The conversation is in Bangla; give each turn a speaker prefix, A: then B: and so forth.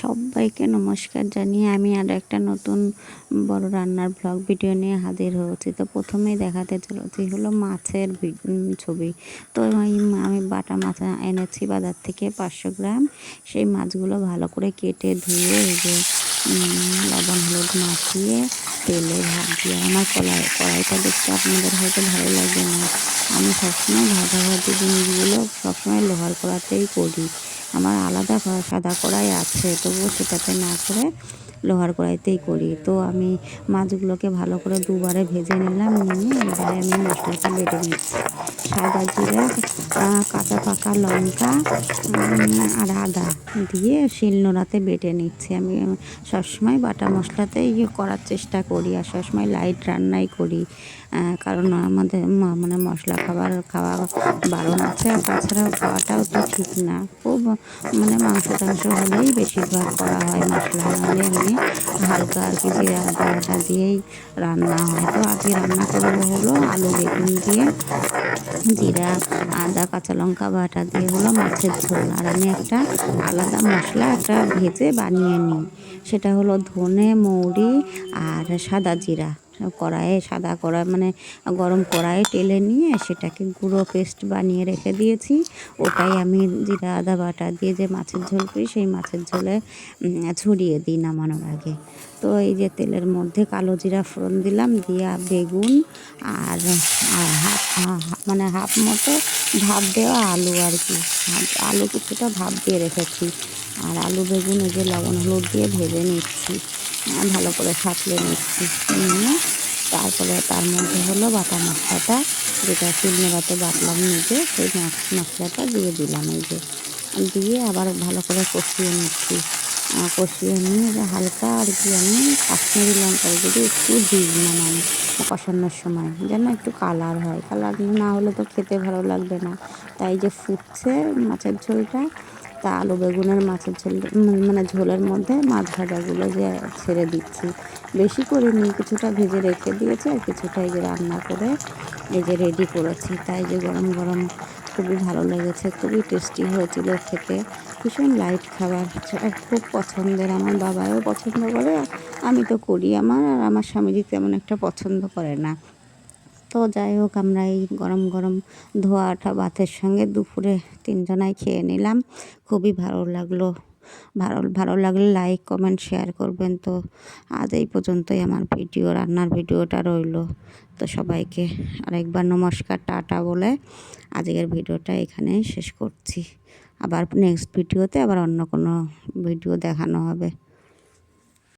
A: সবাইকে নমস্কার জানিয়ে আমি আর একটা নতুন বড় রান্নার ব্লগ ভিডিও নিয়ে হাজির হয়েছি। তো প্রথমেই দেখাতে চলেছি হলো মাছের ছবি। তো আমি বাটা মাছ এনেছি বাজার থেকে 500 গ্রাম। সেই মাছগুলো ভালো করে কেটে ধুয়ে এই যে লবণ হলুদ মাখিয়ে তেলে ভাজিয়ে আমার কড়াইটা দেখতে আপনাদের হয়তো ভালো লাগবে না। আমি সবসময় ভাজাভাজি জিনিসগুলো সবসময় লোহার কড়াতেই করি। আমার আলাদা সাদা কড়াই আছে, তবুও সেটাতে না করে লোহার কড়াইতেই করি। তো আমি মাছগুলোকে ভালো করে দুবারে ভেজে নিলাম, নিয়ে এবারে আমি মশলাটা বেটে নিচ্ছি। সাদা জিরা, কাঁচা পাকা লঙ্কা আর আদা দিয়ে শিলনোড়াতে বেটে নিচ্ছি। আমি সবসময় বাটা মশলাতেই করার চেষ্টা করি, আর সবসময় লাইট রান্নাই করি, কারণ আমাদের মানে মশলা খাওয়া বারণ আছে, আর তাছাড়াও খাওয়াটাও তো ঠিক না। খুব মানে মাংস টাংস হলেই বেশিরভাগ করা হয় মশলা, নাহলে এমনি হালকা আর কি জিরা আদা বাটা দিয়েই রান্না হয়। তো আজকে রান্না করবো হলো আলু বেগুন দিয়ে জিরা আদা কাঁচা লঙ্কা বাটা দিয়ে হলো মাছের ঝোল। আর আমি একটা আলাদা মশলা একটা ভেজে বানিয়ে নিই, সেটা হলো ধনে মৌরি আর সাদা জিরা কড়াইয়ে সাদা কড়াই মানে গরম কড়াইয়ে টেলে নিয়ে সেটাকে গুঁড়ো পেস্ট বানিয়ে রেখে দিয়েছি। ওটাই আমি জিরা আদা বাটা দিয়ে যে মাছের ঝোল করি, সেই মাছের ঝোলে ছড়িয়ে দিই নামানোর আগে। তো এই যে তেলের মধ্যে কালো জিরা ফোড়ন দিলাম, দিয়ে বেগুন আর মানে হাফ মতো ভাপ দেওয়া আলু আর কি, আলু কিছুটা ভাপ দিয়ে রেখেছি। আর আলু বেগুন এই যে লবণ হলুদ দিয়ে ভেজে নিচ্ছি, ভালো করে সাঁতলে নিচ্ছি। নিয়ে তারপরে তার মধ্যে হলো বাটা মশলাটা, যেটা শিলনোড়াতে বাটলাম নিজে, সেই মশলাটা দিয়ে দিলাম। এই যে দিয়ে আবার ভালো করে কষিয়ে নিচ্ছি। কষিয়ে নিয়ে হালকা আর কি আমি কাশ্মীরি লঙ্কার যদি একটু দিই মানে কষানোর সময়, যেন একটু কালার হয়, কালার না হলে তো খেতে ভালো লাগবে না। তাই যে ফুটছে মাছের ঝোলটা, তা আলু বেগুনের মাছের ঝোল মানে ঝোলের মধ্যে মাছ ভাজাগুলো যে ছেড়ে দিচ্ছি। বেশি করিনি, কিছুটা ভেজে রেখে দিয়েছি আর কিছুটা এই যে রান্না করে এই যে রেডি করেছি। তাই যে গরম গরম খুবই ভালো লেগেছে, খুবই টেস্টি হয়েছিল খেতে। ভীষণ লাইট খাবার, খুব পছন্দের, আমার বাবাও পছন্দ করে, আমি তো করি, আমার আর আমার স্বামীজি তেমন একটা পছন্দ করে না। তো যাই হোক, আমরা এই গরম গরম ধোয়া ওঠা ভাতের সঙ্গে দুপুরে তিনজনাই খেয়ে নিলাম। খুবই ভালো লাগলো। ভালো লাগলে লাইক কমেন্ট শেয়ার করবেন। তো আজ এই পর্যন্তই আমার রান্নার ভিডিওটা রইল। তো সবাইকে আরেকবার নমস্কার টাটা বলে আজকের ভিডিওটা এখানেই শেষ করছি। আবার নেক্সট ভিডিওতে আবার অন্য কোনো ভিডিও দেখানো হবে।